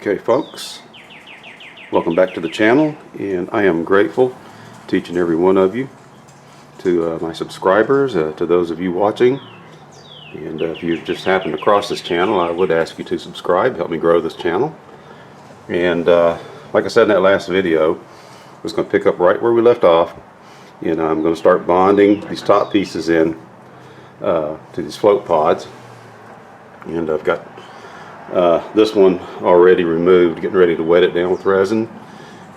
Okay folks, welcome back to the channel, and I am grateful to each and every one of you, to my subscribers, to those of you watching, and if you've just happened across this channel, I would ask you to subscribe, help me grow this channel. And like I said in that last video, I was going to pick up right where we left off, and I'm going to start bonding these top pieces in to these float pods. And I've got this one already removed, getting ready to wet it down with resin,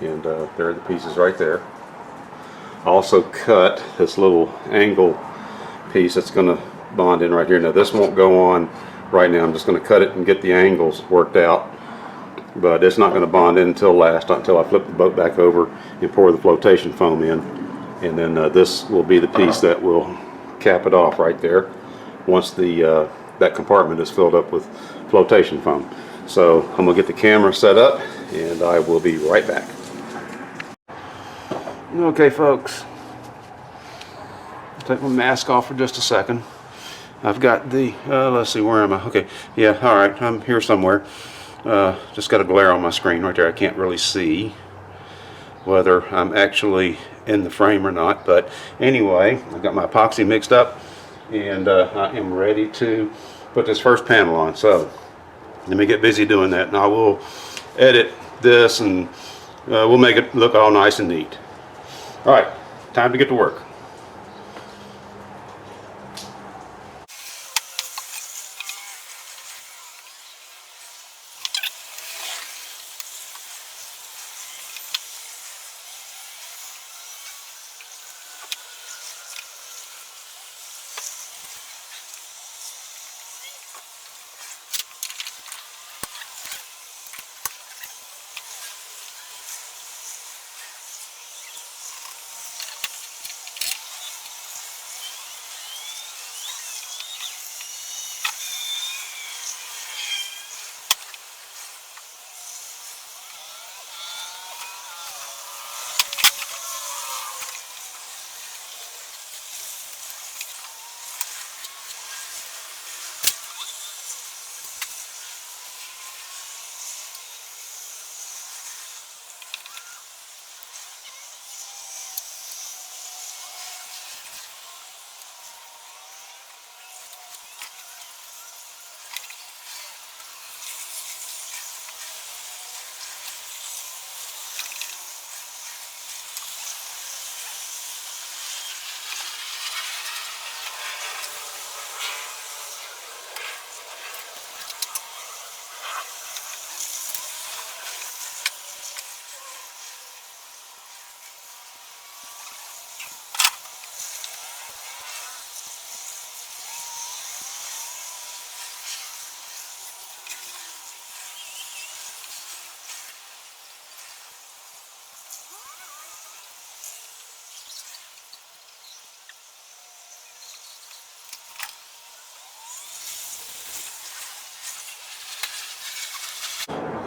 and there are the pieces right there. I also cut this little angle piece that's going to bond in right here. Now this won't go on right now, I'm just going to cut it and get the angles worked out, but it's not going to bond in until I flip the boat back over and pour the flotation foam in, and then this will be the piece that will cap it off right there once the that compartment is filled up with flotation foam. So I'm gonna get the camera set up and I will be right back. Okay folks, take my mask off for just a second. I've got the let's see, where am I? Okay, yeah, all right, I'm here somewhere. Just got a glare on my screen right there. I can't really see whether I'm actually in the frame or not, but anyway, I've got my epoxy mixed up, and I am ready to put this first panel on. So let me get busy doing that, and I will edit this, and we'll make it look all nice and neat. All right, time to get to work.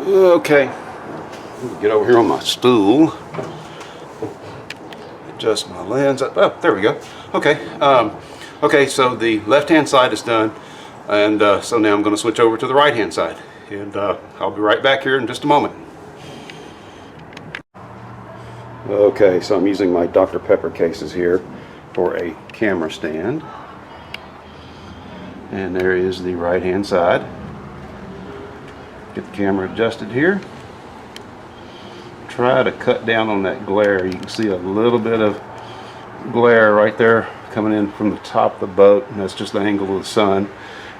Okay, get over here on my stool, adjust my lens. Oh, there we go. Okay, okay, so the left hand side is done, and so now I'm going to switch over to the right hand side, and I'll be right back here in just a moment. Okay, so I'm using my Dr. Pepper cases here for a camera stand, and there is the right hand side. Get the camera adjusted here. Try to cut down on that glare. You can see a little bit of glare right there coming in from the top of the boat, and that's just the angle of the sun.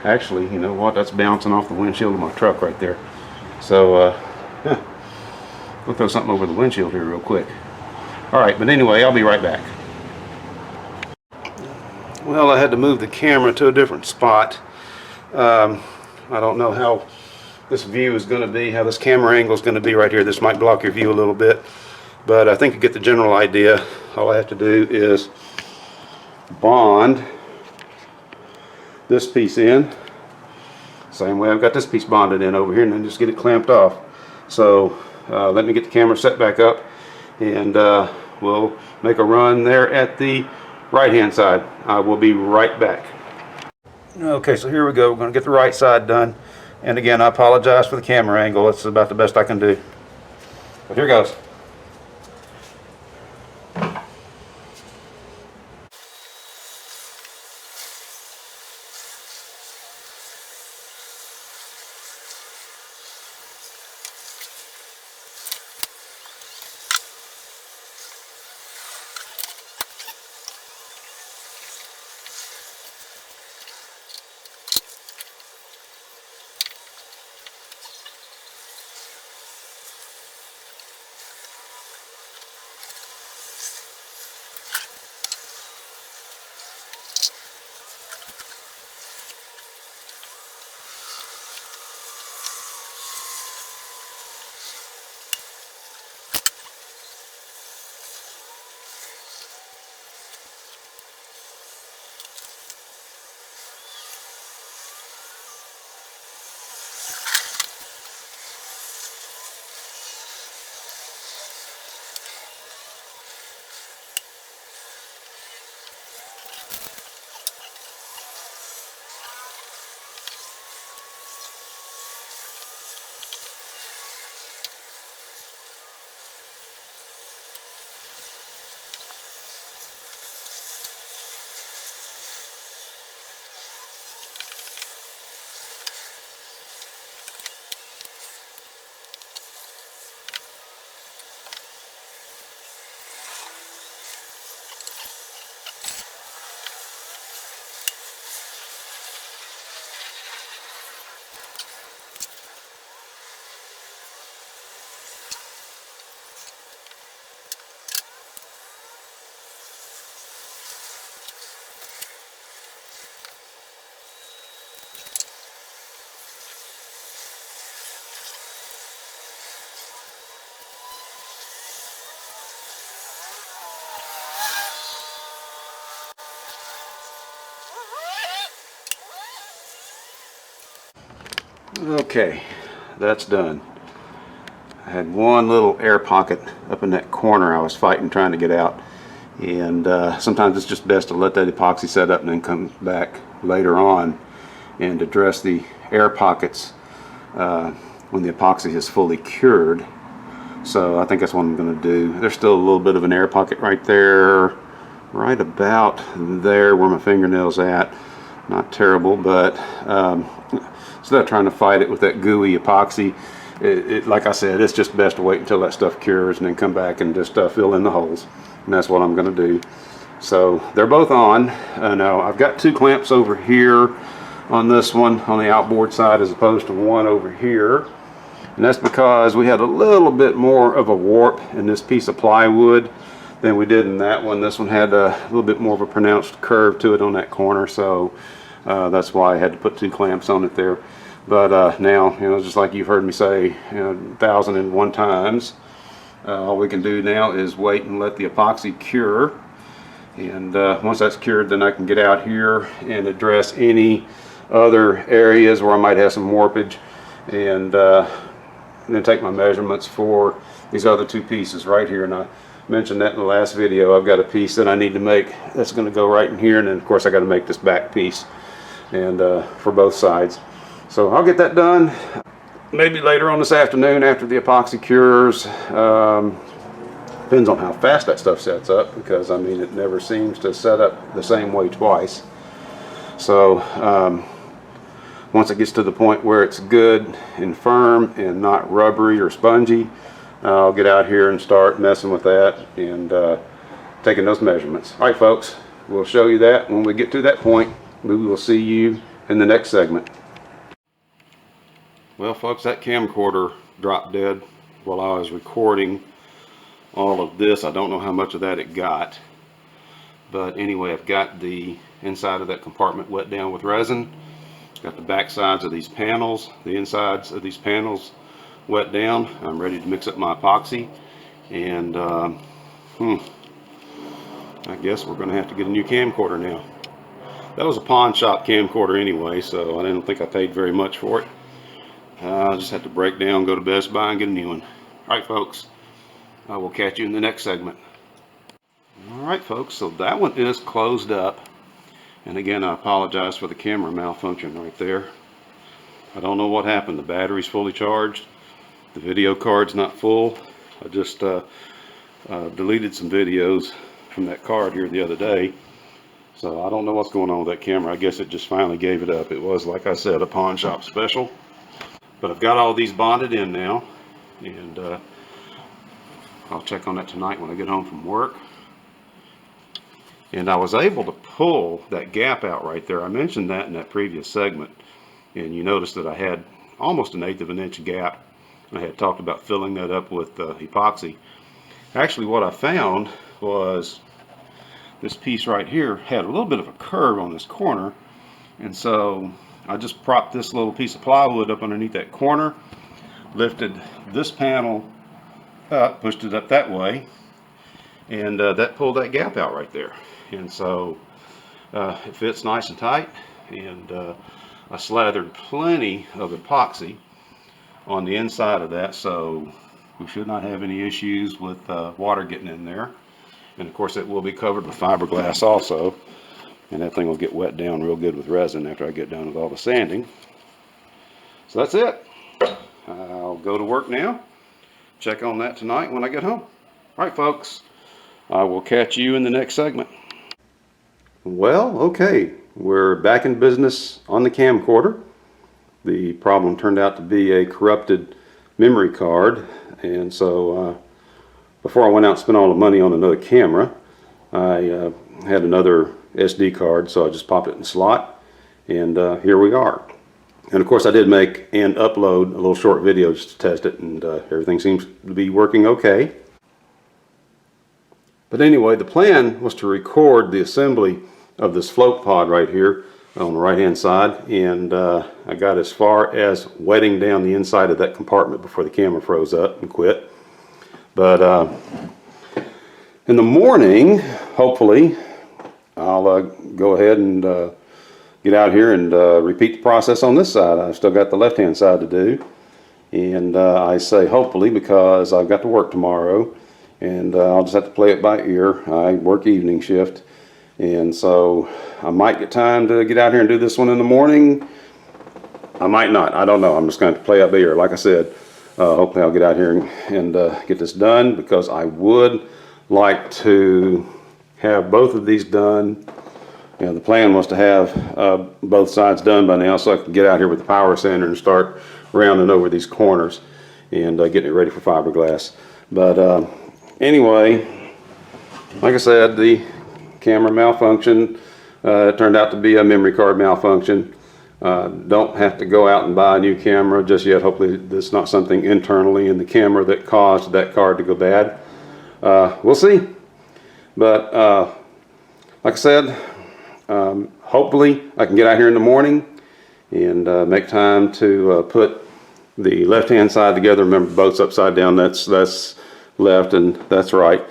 Actually, you know what, that's bouncing off the windshield of my truck right there. So we'll throw something over the windshield here real quick. Alright, but anyway, I'll be right back. Well, I had to move the camera to a different spot. I don't know how this view is going to be, how this camera angle is going to be right here. This might block your view a little bit, but I think you get the general idea. All I have to do is bond this piece in, same way I've got this piece bonded in over here, and then just get it clamped off. So let me get the camera set back up, and we'll make a run there at the right hand side. I will be right back. Okay, so here we go. We're going to get the right side done. And again, I apologize for the camera angle. It's about the best I can do. But here goes. Okay, that's done. I had one little air pocket up in that corner I was fighting trying to get out, and sometimes it's just best to let that epoxy set up and then come back later on and address the air pockets when the epoxy is fully cured. So I think that's what I'm going to do. There's still a little bit of an air pocket right there, right about there where my fingernail's at. Not terrible, but instead of trying to fight it with that gooey epoxy, like I said, it's just best to wait until that stuff cures and then come back and just fill in the holes. And that's what I'm going to do. So they're both on. Now I've got two clamps over here on this one on the outboard side as opposed to one over here. And that's because we had a little bit more of a warp in this piece of plywood than we did in that one. This one had a little bit more of a pronounced curve to it on that corner, so that's why I had to put two clamps on it there. But now, you know, just like you've heard me say, you know, 1,001 times, all we can do now is wait and let the epoxy cure. And once that's cured, then I can get out here and address any other areas where I might have some warpage, and then take my measurements for these other two pieces right here. And I mentioned that in the last video. I've got a piece that I need to make that's going to go right in here, and then of course I got to make this back piece, and for both sides. So I'll get that done maybe later on this afternoon after the epoxy cures. Depends on how fast that stuff sets up, because I mean, it never seems to set up the same way twice. So once it gets to the point where it's good and firm and not rubbery or spongy, I'll get out here and start messing with that and taking those measurements. Alright folks, we'll show you that when we get to that point. We will see you in the next segment. Well folks, that camcorder dropped dead while I was recording all of this. I don't know how much of that it got, but anyway, I've got the inside of that compartment wet down with resin. Got the back sides of these panels, the insides of these panels wet down. I'm ready to mix up my epoxy, and I guess we're going to have to get a new camcorder now. That was a pawn shop camcorder anyway, so I didn't think I paid very much for it. I'll just have to break down, go to Best Buy and get a new one. Alright folks, I will catch you in the next segment. Alright folks, so that one is closed up. And again, I apologize for the camera malfunction right there. I don't know what happened. The battery's fully charged. The video card's not full. I just deleted some videos from that card here the other day. So I don't know what's going on with that camera. I guess it just finally gave it up. It was, like I said, a pawn shop special. But I've got all these bonded in now. And I'll check on that tonight when I get home from work. And I was able to pull that gap out right there. I mentioned that in that previous segment. And you notice that I had almost 1/8 of an inch gap. I had talked about filling that up with epoxy. Actually, what I found was this piece right here had a little bit of a curve on this corner. And so I just propped this little piece of plywood up underneath that corner, lifted this panel up, pushed it up that way, and that pulled that gap out right there. And so it fits nice and tight, and I slathered plenty of epoxy on the inside of that, so we should not have any issues with water getting in there. And of course it will be covered with fiberglass also, and that thing will get wet down real good with resin after I get done with all the sanding. So that's it. I'll go to work now, check on that tonight when I get home. All right, folks, I will catch you in the next segment. Well, okay, we're back in business on the camcorder. The problem turned out to be a corrupted memory card, and so before I went out and spent all the money on another camera, I had another SD card, so I just popped it in the slot, and here we are. And of course I did make and upload a little short video just to test it, and everything seems to be working okay. But anyway, the plan was to record the assembly of this float pod right here on the right hand side, and I got as far as wetting down the inside of that compartment before the camera froze up and quit. But in the morning, hopefully, I'll go ahead and get out here and repeat the process on this side. I've still got the left hand side to do, and I say hopefully because I've got to work tomorrow, and I'll just have to play it by ear. I work evening shift, and so I might get time to get out here and do this one in the morning. I might not. I don't know. I'm just going to play it by ear. Like I said, hopefully I'll get out here and get this done, because I would like to have both of these done. You know, the plan was to have both sides done by now, so I can get out here with the power sander and start rounding over these corners and getting it ready for fiberglass. But anyway, like I said, the camera malfunction. It turned out to be a memory card malfunction. Don't have to go out and buy a new camera just yet. Hopefully there's not something internally in the camera that caused that card to go bad. We'll see. But like I said, hopefully I can get out here in the morning and make time to put the left hand side together. Remember, the boat's upside down. That's left and that's right.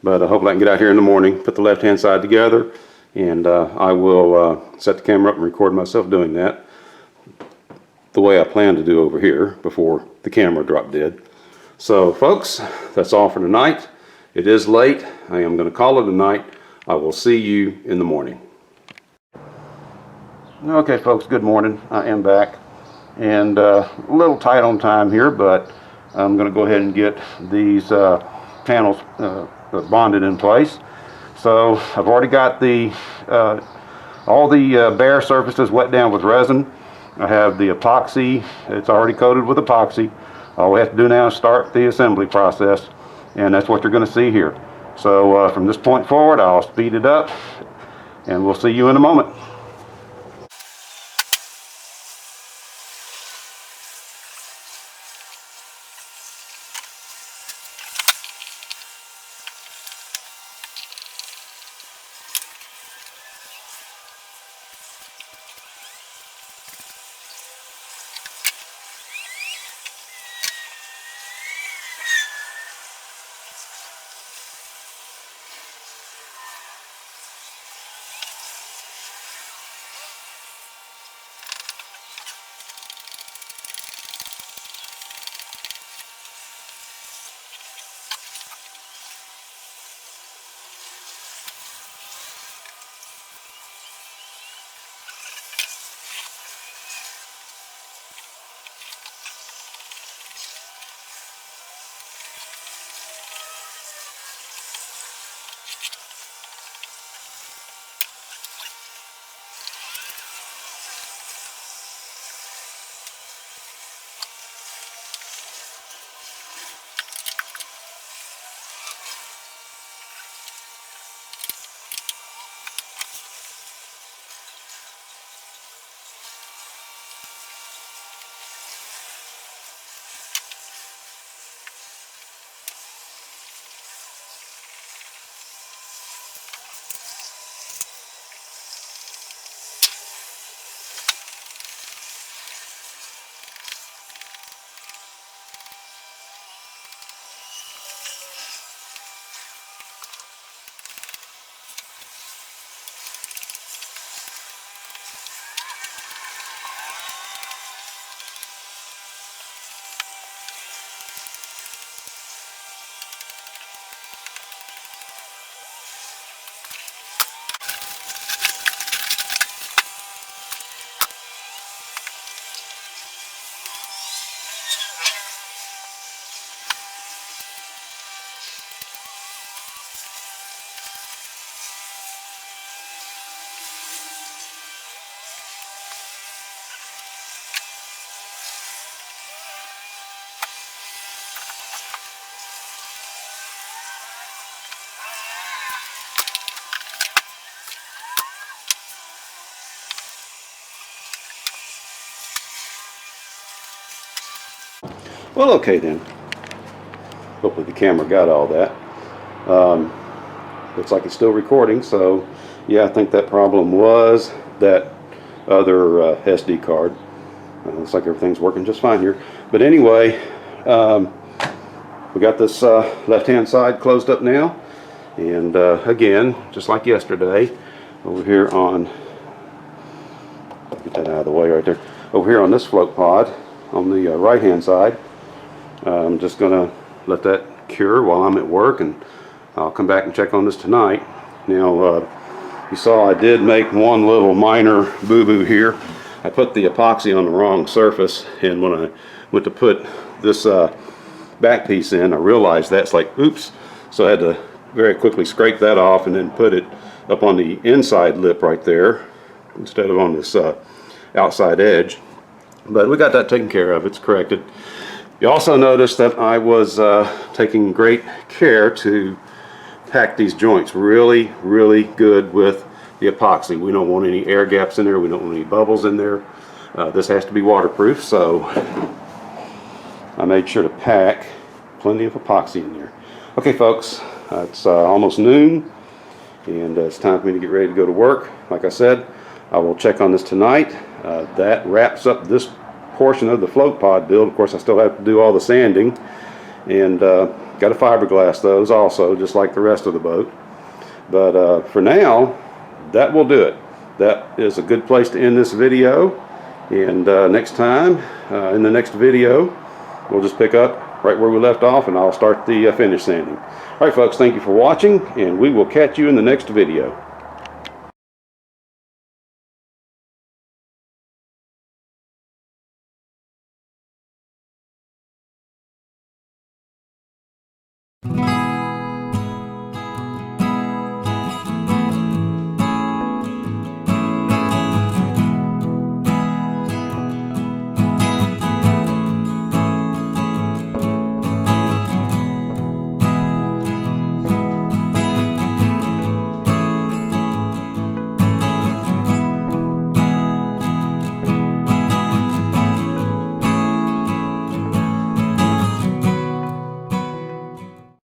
But hopefully I can get out here in the morning, put the left hand side together, and I will set the camera up and record myself doing that the way I plan to do over here before the camera dropped dead. So folks, that's all for tonight. It is late. I am going to call it a night. I will see you in the morning. Okay folks, good morning. I am back, and a little tight on time here, but I'm going to go ahead and get these panels bonded in place. So I've already got the all the bare surfaces wet down with resin. I have the epoxy. It's already coated with epoxy. All we have to do now is start the assembly process, and that's what you're going to see here. So from this point forward, I'll speed it up, and we'll see you in a moment. Well, okay then. Hopefully the camera got all that. Looks like it's still recording, so yeah, I think that problem was that other SD card. Looks like everything's working just fine here. But anyway, we got this left-hand side closed up now. And again, just like yesterday, over here on, get that out of the way right there, over here on this float pod, on the right-hand side, I'm just going to let that cure while I'm at work, and I'll come back and check on this tonight. Now, you saw I did make one little minor boo-boo here. I put the epoxy on the wrong surface, and when I went to put this back piece in, I realized that's like, oops, so I had to very quickly scrape that off and then put it up on the inside lip right there instead of on this outside edge. But we got that taken care of. It's corrected. You also noticed that I was taking great care to pack these joints really good with the epoxy. We don't want any air gaps in there. We don't want any bubbles in there. This has to be waterproof, so I made sure to pack plenty of epoxy in there. Okay folks, it's almost noon, and it's time for me to get ready to go to work. Like I said, I will check on this tonight. That wraps up this portion of the float pod build. Of course, I still have to do all the sanding, and got to fiberglass those also, just like the rest of the boat. But for now, that will do it. That is a good place to end this video, and next time, in the next video, we'll just pick up right where we left off, and I'll start the finish sanding. Alright folks, thank you for watching, and we will catch you in the next video.